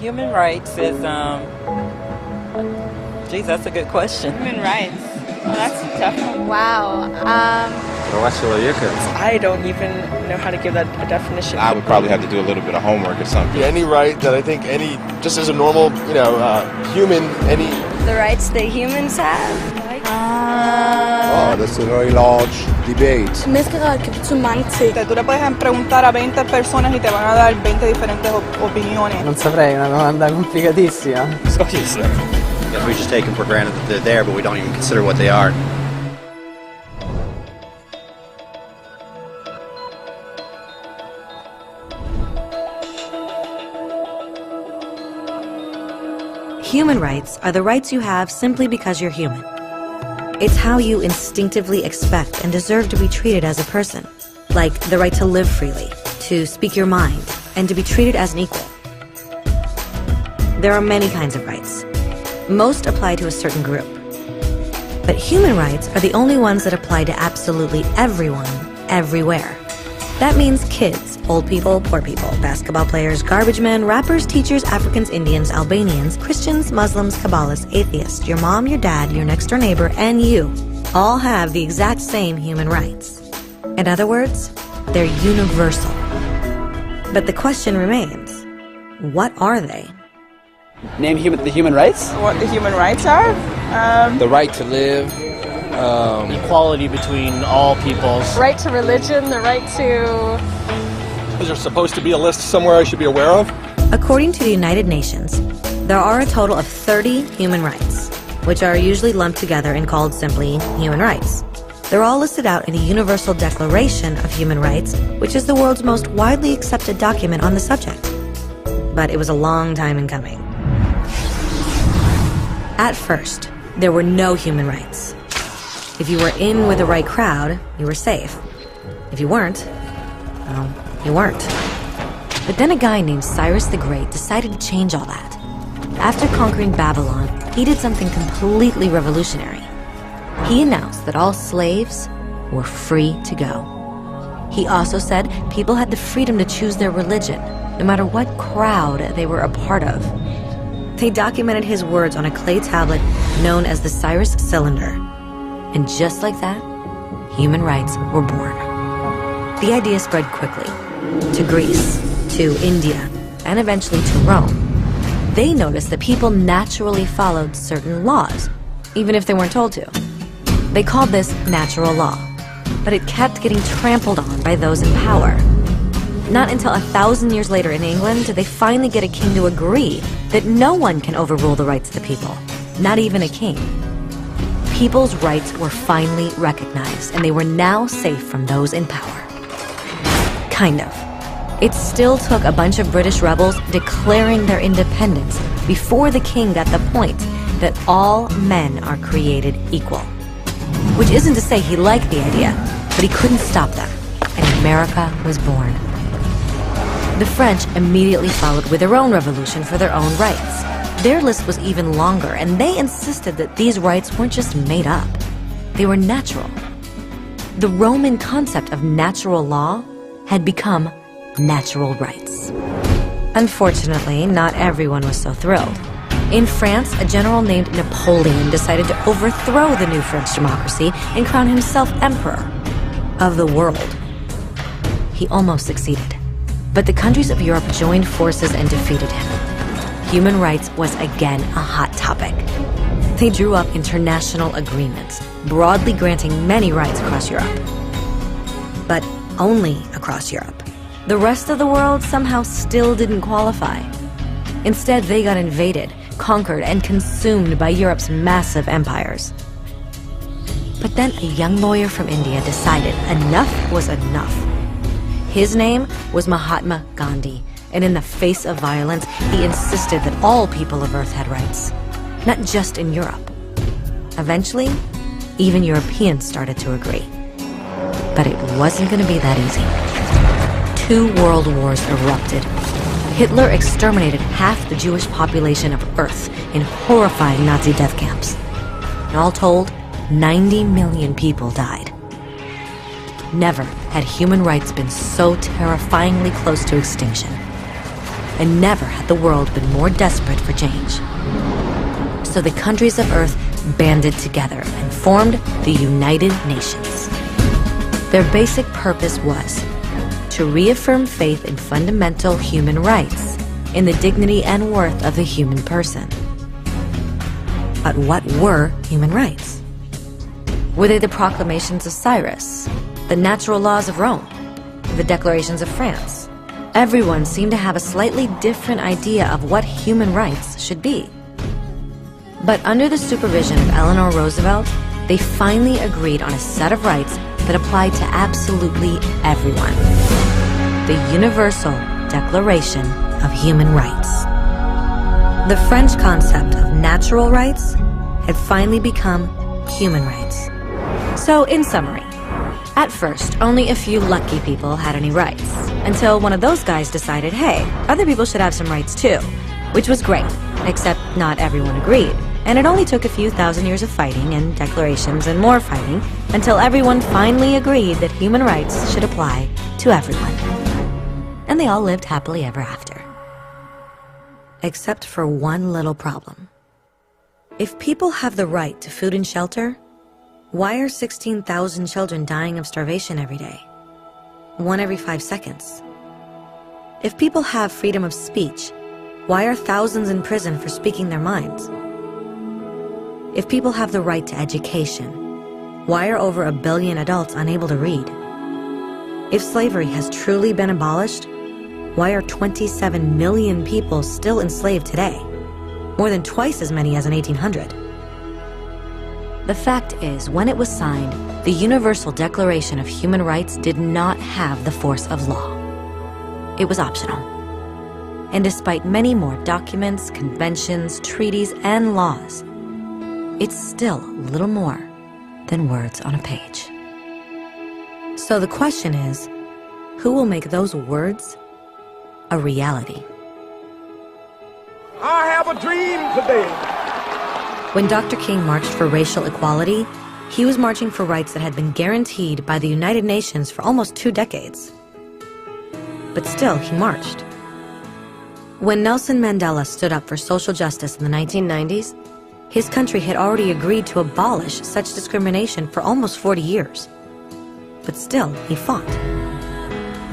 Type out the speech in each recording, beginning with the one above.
Human rights is, geez, that's a good question. Human rights. Oh, that's a tough one. Wow. I don't even know how to give that a definition. I would probably have to do a little bit of homework or something. Any right that I think just as a normal, human, any... The rights that humans have? Oh, that's a very large debate. Més que rar, que són mange ting. Tú le puedes preguntar a 20 personas y te van a dar 20 diferentes opiniones. Non saprei, è una domanda complicatissima. We just take them for granted that they're there, but we don't even consider what they are. Human rights are the rights you have simply because you're human. It's how you instinctively expect and deserve to be treated as a person, like the right to live freely, to speak your mind, and to be treated as an equal. There are many kinds of rights. Most apply to a certain group. But human rights are the only ones that apply to absolutely everyone, everywhere. That means kids, old people, poor people, basketball players, garbage men, rappers, teachers, Africans, Indians, Albanians, Christians, Muslims, Kabbalists, atheists, your mom, your dad, your next-door neighbor, and you all have the exact same human rights. In other words, they're universal. But the question remains, what are they? Name the human rights? What the human rights are? The right to live. Equality between all peoples. Right to religion, the right to... Is there supposed to be a list somewhere I should be aware of? According to the United Nations, there are a total of 30 human rights, which are usually lumped together and called simply human rights. They're all listed out in the Universal Declaration of Human Rights, which is the world's most widely accepted document on the subject. But it was a long time in coming. At first, there were no human rights. If you were in with the right crowd, you were safe. If you weren't, well, you weren't. But then a guy named Cyrus the Great decided to change all that. After conquering Babylon, he did something completely revolutionary. He announced that all slaves were free to go. He also said people had the freedom to choose their religion, no matter what crowd they were a part of. They documented his words on a clay tablet known as the Cyrus Cylinder. And just like that, human rights were born. The idea spread quickly to Greece, to India, and eventually to Rome. They noticed that people naturally followed certain laws, even if they weren't told to. They called this natural law, but it kept getting trampled on by those in power. Not until 1,000 years later in England did they finally get a king to agree that no one can overrule the rights of the people, not even a king. People's rights were finally recognized, and they were now safe from those in power. Kind of. It still took a bunch of British rebels declaring their independence before the king got the point that all men are created equal. Which isn't to say he liked the idea, but he couldn't stop them, and America was born. The French immediately followed with their own revolution for their own rights. Their list was even longer, and they insisted that these rights weren't just made up. They were natural. The Roman concept of natural law had become natural rights. Unfortunately, not everyone was so thrilled. In France, a general named Napoleon decided to overthrow the new French democracy and crown himself emperor of the world. He almost succeeded. But the countries of Europe joined forces and defeated him. Human rights was again a hot topic. They drew up international agreements, broadly granting many rights across Europe. But only across Europe. The rest of the world somehow still didn't qualify. Instead, they got invaded, conquered, and consumed by Europe's massive empires. But then a young lawyer from India decided enough was enough. His name was Mahatma Gandhi, and in the face of violence, he insisted that all people of Earth had rights, not just in Europe. Eventually, even Europeans started to agree. But it wasn't going to be that easy. 2 world wars erupted. Hitler exterminated half the Jewish population of Earth in horrifying Nazi death camps. And all told, 90 million people died. Never had human rights been so terrifyingly close to extinction. and never had the world been more desperate for change. So the countries of Earth banded together and formed the United Nations. Their basic purpose was to reaffirm faith in fundamental human rights, in the dignity and worth of the human person. But what were human rights? Were they the proclamations of Cyrus, the natural laws of Rome, the declarations of France? Everyone seemed to have a slightly different idea of what human rights should be. But under the supervision of Eleanor Roosevelt, they finally agreed on a set of rights that applied to absolutely everyone. The Universal Declaration of Human Rights. The French concept of natural rights had finally become human rights. So, in summary, at first, only a few lucky people had any rights, until one of those guys decided, hey, other people should have some rights too, which was great, except not everyone agreed. And it only took a few thousand years of fighting and declarations and more fighting until everyone finally agreed that human rights should apply to everyone. And they all lived happily ever after. Except for one little problem. If people have the right to food and shelter, why are 16,000 children dying of starvation every day? 1 every 5 seconds. If people have freedom of speech, why are thousands in prison for speaking their minds? If people have the right to education, why are over 1 billion adults unable to read? If slavery has truly been abolished, why are 27 million people still enslaved today? More than twice as many as in 1800. The fact is, when it was signed, the Universal Declaration of Human Rights did not have the force of law. It was optional. And despite many more documents, conventions, treaties, and laws, it's still little more than words on a page. So the question is, who will make those words a reality? I have a dream today. When Dr. King marched for racial equality, he was marching for rights that had been guaranteed by the United Nations for almost 2 decades. But still, he marched. When Nelson Mandela stood up for social justice in the 1990s, his country had already agreed to abolish such discrimination for almost 40 years. But still, he fought.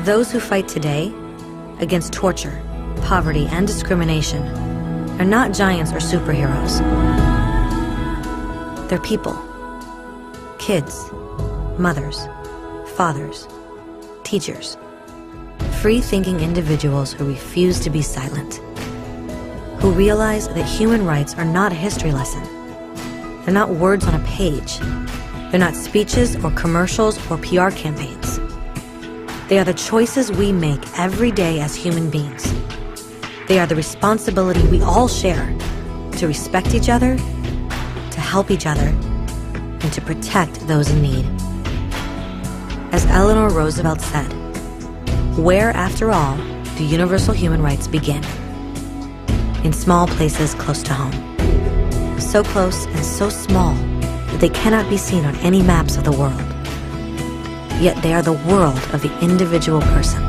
Those who fight today against torture, poverty, and discrimination are not giants or superheroes. They're people. Kids, mothers, fathers, teachers. Free-thinking individuals who refuse to be silent. Who realize that human rights are not a history lesson. They're not words on a page. They're not speeches or commercials or PR campaigns. They are the choices we make every day as human beings. They are the responsibility we all share to respect each other, to help each other, and to protect those in need. As Eleanor Roosevelt said, where, after all, do universal human rights begin? In small places close to home. So close and so small that they cannot be seen on any maps of the world. Yet they are the world of the individual person,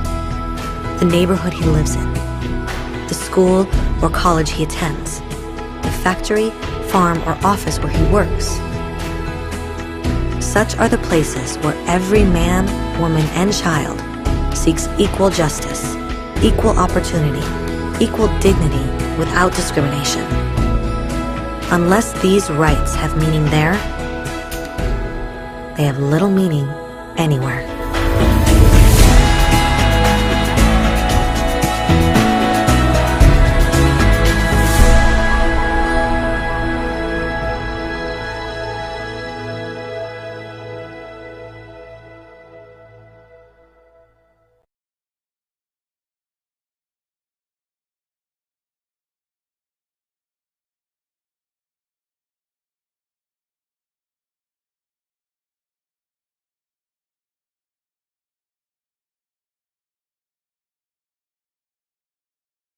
the neighborhood he lives in, the school or college he attends, the factory, farm, or office where he works. Such are the places where every man, woman, and child seeks equal justice, equal opportunity, equal dignity without discrimination. Unless these rights have meaning there, they have little meaning anywhere.